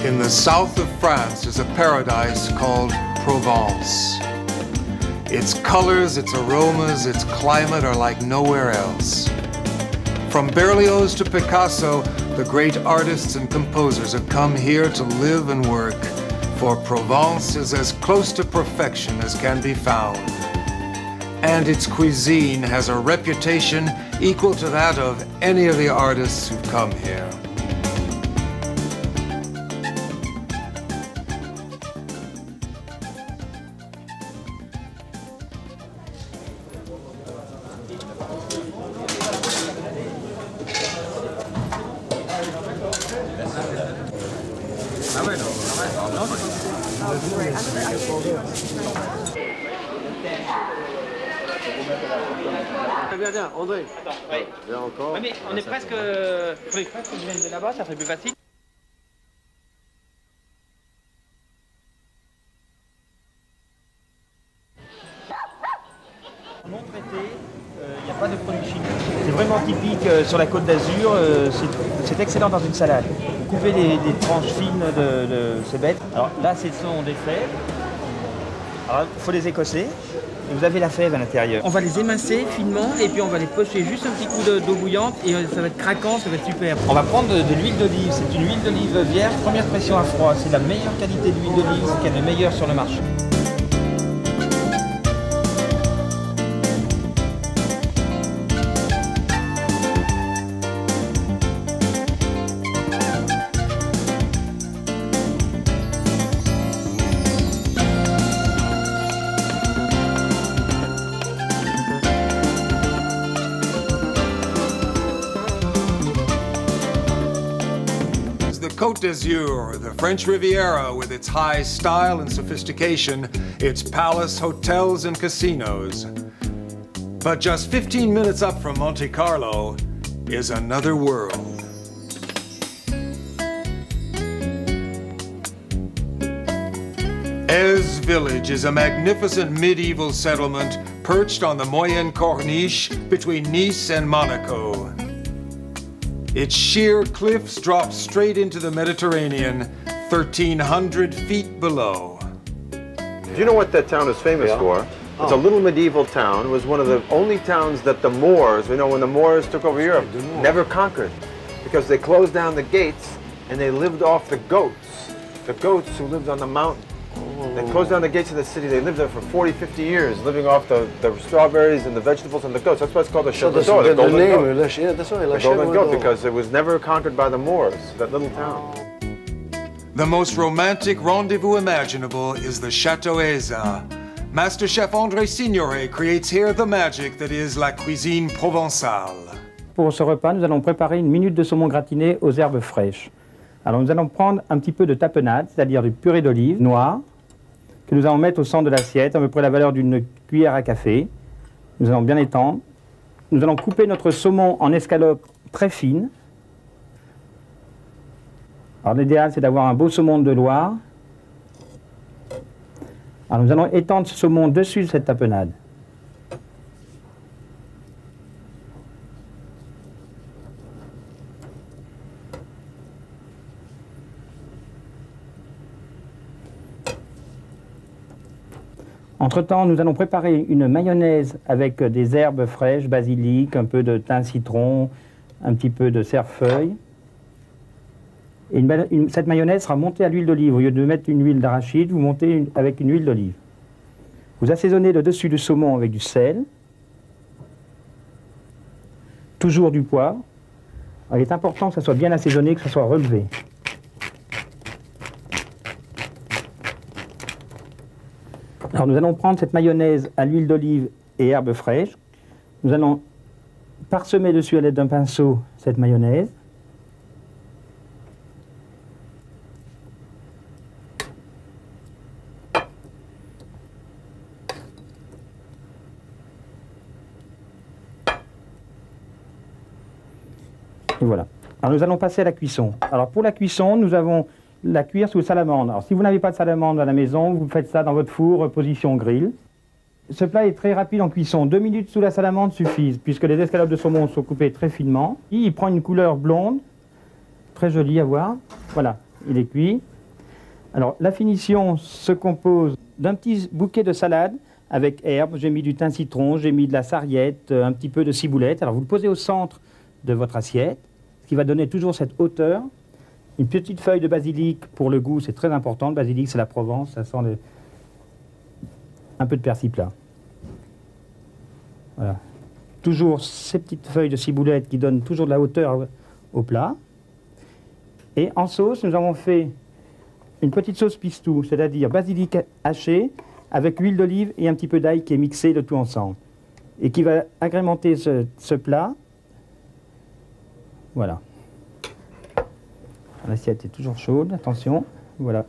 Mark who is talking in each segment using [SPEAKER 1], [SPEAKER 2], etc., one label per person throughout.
[SPEAKER 1] In the south of France is a paradise called Provence. Its colors, its aromas, its climate are like nowhere else. From Berlioz to Picasso, the great artists and composers have come here to live and work, for Provence is as close to perfection as can be found. And its cuisine has a reputation equal to that of any of the artists who've come here.
[SPEAKER 2] Bien, André.
[SPEAKER 3] Attends, oui.
[SPEAKER 2] Bien encore.
[SPEAKER 3] Ouais, mais on est presque. Faudrait presque que je vienne de là-bas, ça serait plus facile. Non traité, il n'y a pas de produits chimiques. C'est vraiment typique sur la Côte d'Azur, c'est excellent dans une salade. Vous coupez des tranches fines de ces bêtes. Alors là, ce sont des fèves. Alors il faut les écosser. Et vous avez la fève à l'intérieur. On va les émincer finement et puis on va les pocher juste un petit coup d'eau bouillante et ça va être craquant, ça va être super. On va prendre de l'huile d'olive, c'est une huile d'olive vierge, première pression à froid. C'est la meilleure qualité d'huile d'olive, c'est qu'elle est meilleure sur le marché.
[SPEAKER 1] Côte d'Azur, the French Riviera with its high style and sophistication, its palace, hotels and casinos. But just 15 minutes up from Monte Carlo is another world. Ez Village is a magnificent medieval settlement perched on the Moyenne Corniche between Nice and Monaco. Its sheer cliffs drop straight into the Mediterranean, 1,300 feet below.
[SPEAKER 2] Do you know what that town is famous for? It's a little medieval town. It was one of the only towns that the Moors, when the Moors took over Europe, never conquered. Because they closed down the gates and they lived off the goats who lived on the mountain. They closed down the gates of the city. They lived there for 40, 50 years, living off the strawberries and the vegetables and the goats. That's why it's called the Château d'Or, the golden goat. The golden goat, because it was never conquered by the Moors, that little town.
[SPEAKER 1] The most romantic rendezvous imaginable is the Château Eza. Master Chef André Signoret creates here the magic that is la cuisine provençale.
[SPEAKER 4] Pour ce repas, nous allons préparer une minute de saumon gratiné aux herbes fraîches. Alors nous allons prendre un petit peu de tapenade, c'est-à-dire du purée d'olive noire, que nous allons mettre au centre de l'assiette, à peu près la valeur d'une cuillère à café. Nous allons bien étendre. Nous allons couper notre saumon en escalopes très fines. Alors l'idéal, c'est d'avoir un beau saumon de Loire. Alors nous allons étendre ce saumon dessus de cette tapenade. Entre-temps, nous allons préparer une mayonnaise avec des herbes fraîches, basilic, un peu de thym citron, un petit peu de cerfeuil. Et cette mayonnaise sera montée à l'huile d'olive. Au lieu de mettre une huile d'arachide, vous montez avec une huile d'olive. Vous assaisonnez le dessus du saumon avec du sel, toujours du poivre. Alors, il est important que ça soit bien assaisonné, que ça soit relevé. Alors nous allons prendre cette mayonnaise à l'huile d'olive et herbes fraîches. Nous allons parsemer dessus à l'aide d'un pinceau cette mayonnaise. Et voilà. Alors nous allons passer à la cuisson. Alors pour la cuisson, nous avons la cuire sous salamandre. Alors si vous n'avez pas de salamandre à la maison, vous faites ça dans votre four, position grill. Ce plat est très rapide en cuisson. 2 minutes sous la salamandre suffisent, puisque les escalopes de saumon sont coupées très finement. Il prend une couleur blonde, très jolie à voir. Voilà, il est cuit. Alors, la finition se compose d'un petit bouquet de salade avec herbes. J'ai mis du thym citron, j'ai mis de la sarriette, un petit peu de ciboulette. Alors, vous le posez au centre de votre assiette, ce qui va donner toujours cette hauteur. Une petite feuille de basilic pour le goût, c'est très important. Le basilic, c'est la Provence, ça sent un peu de persil plat. Voilà. Toujours ces petites feuilles de ciboulette qui donnent toujours de la hauteur au plat. Et en sauce, nous avons fait une petite sauce pistou, c'est-à-dire basilic haché avec huile d'olive et un petit peu d'ail qui est mixé le tout ensemble. Et qui va agrémenter ce plat. Voilà. L'assiette est toujours chaude, attention. Voilà.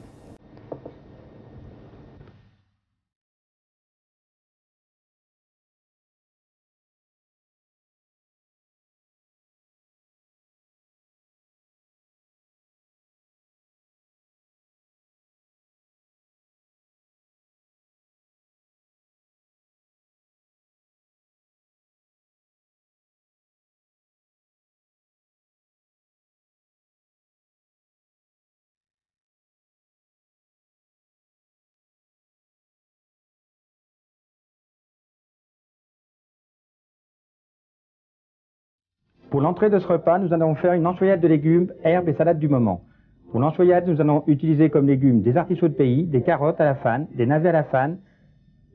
[SPEAKER 4] Pour l'entrée de ce repas, nous allons faire une enchoyade de légumes, herbes et salades du moment. Pour l'enchoyade, nous allons utiliser comme légumes des artichauts de pays, des carottes à la fane, des navets à la fane,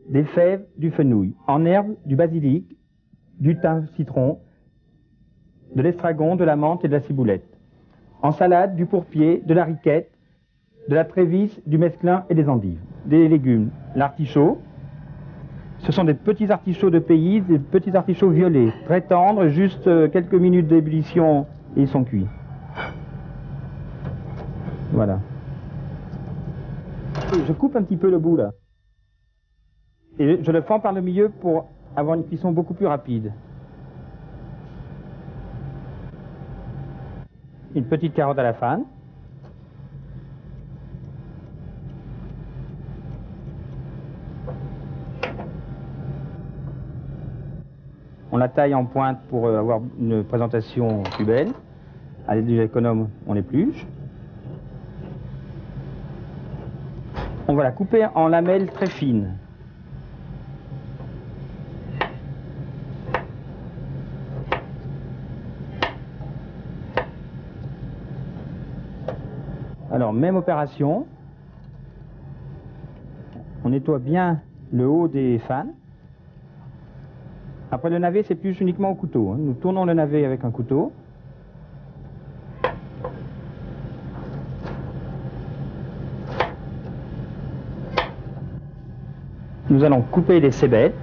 [SPEAKER 4] des fèves, du fenouil. En herbes, du basilic, du thym citron, de l'estragon, de la menthe et de la ciboulette. En salade, du pourpier, de la riquette, de la trévisse, du mesclun et des endives. Des légumes, l'artichaut. Ce sont des petits artichauts de pays, des petits artichauts violets, très tendres, juste quelques minutes d'ébullition et ils sont cuits. Voilà. Je coupe un petit peu le bout là. Et je le fends par le milieu pour avoir une cuisson beaucoup plus rapide. Une petite carotte à la fane. On la taille en pointe pour avoir une présentation plus belle. À l'aide du économe, on l'épluche. On va la couper en lamelles très fines. Alors, même opération. On nettoie bien le haut des fanes. Après, le navet, c'est plus uniquement au couteau. Nous tournons le navet avec un couteau. Nous allons couper les cébettes.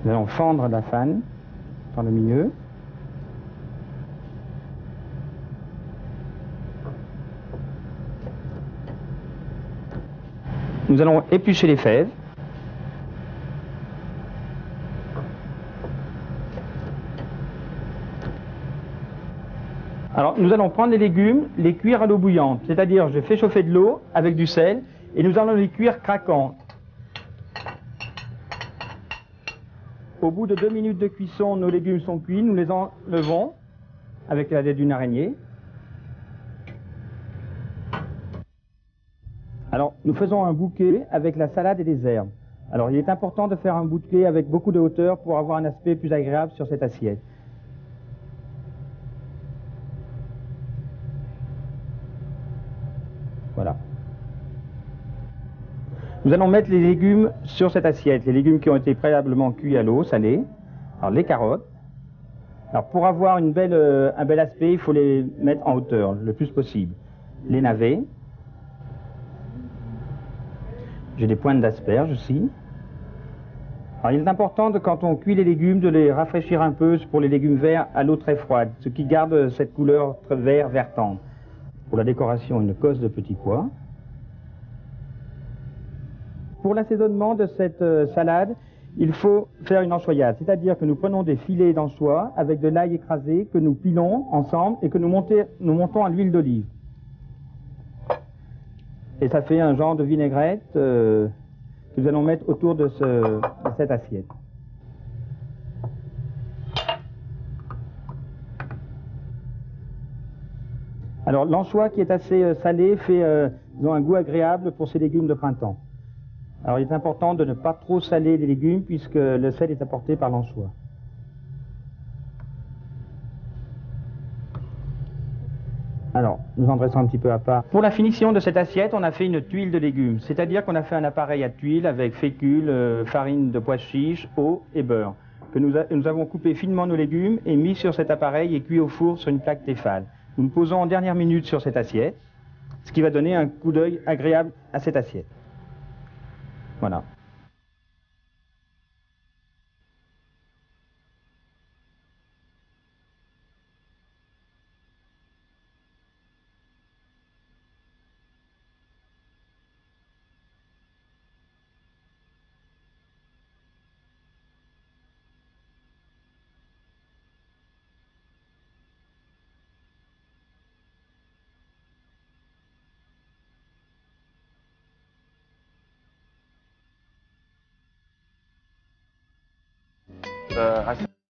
[SPEAKER 4] Nous allons fendre la fane dans le milieu. Nous allons éplucher les fèves. Alors, nous allons prendre les légumes, les cuire à l'eau bouillante. C'est-à-dire, je fais chauffer de l'eau avec du sel et nous allons les cuire craquantes. Au bout de 2 minutes de cuisson, nos légumes sont cuits. Nous les enlevons avec la tête d'une araignée. Alors, nous faisons un bouquet avec la salade et les herbes. Alors, il est important de faire un bouquet avec beaucoup de hauteur pour avoir un aspect plus agréable sur cette assiette. Voilà. Nous allons mettre les légumes sur cette assiette, les légumes qui ont été préalablement cuits à l'eau salée. Alors les carottes. Alors pour avoir un bel aspect, il faut les mettre en hauteur le plus possible. Les navets. J'ai des pointes d'asperges aussi. Alors il est important, quand on cuit les légumes, de les rafraîchir un peu pour les légumes verts à l'eau très froide, ce qui garde cette couleur très vert tendre. Pour la décoration, une cosse de petits pois. Pour l'assaisonnement de cette salade, il faut faire une enchoyade, c'est-à-dire que nous prenons des filets d'anchois avec de l'ail écrasé que nous pilons ensemble et que nous montons à l'huile d'olive. Et ça fait un genre de vinaigrette que nous allons mettre autour de cette assiette. Alors l'anchois qui est assez salé fait disons, un goût agréable pour ces légumes de printemps. Alors il est important de ne pas trop saler les légumes puisque le sel est apporté par l'anchois. Alors, nous en dressons un petit peu à part. Pour la finition de cette assiette, on a fait une tuile de légumes, c'est-à-dire qu'on a fait un appareil à tuile avec fécule, farine de pois chiches, eau et beurre, que nous avons coupé finement nos légumes et mis sur cet appareil et cuit au four sur une plaque Tefal. Nous nous posons en dernière minute sur cette assiette, ce qui va donner un coup d'œil agréable à cette assiette. Voilà.
[SPEAKER 2] I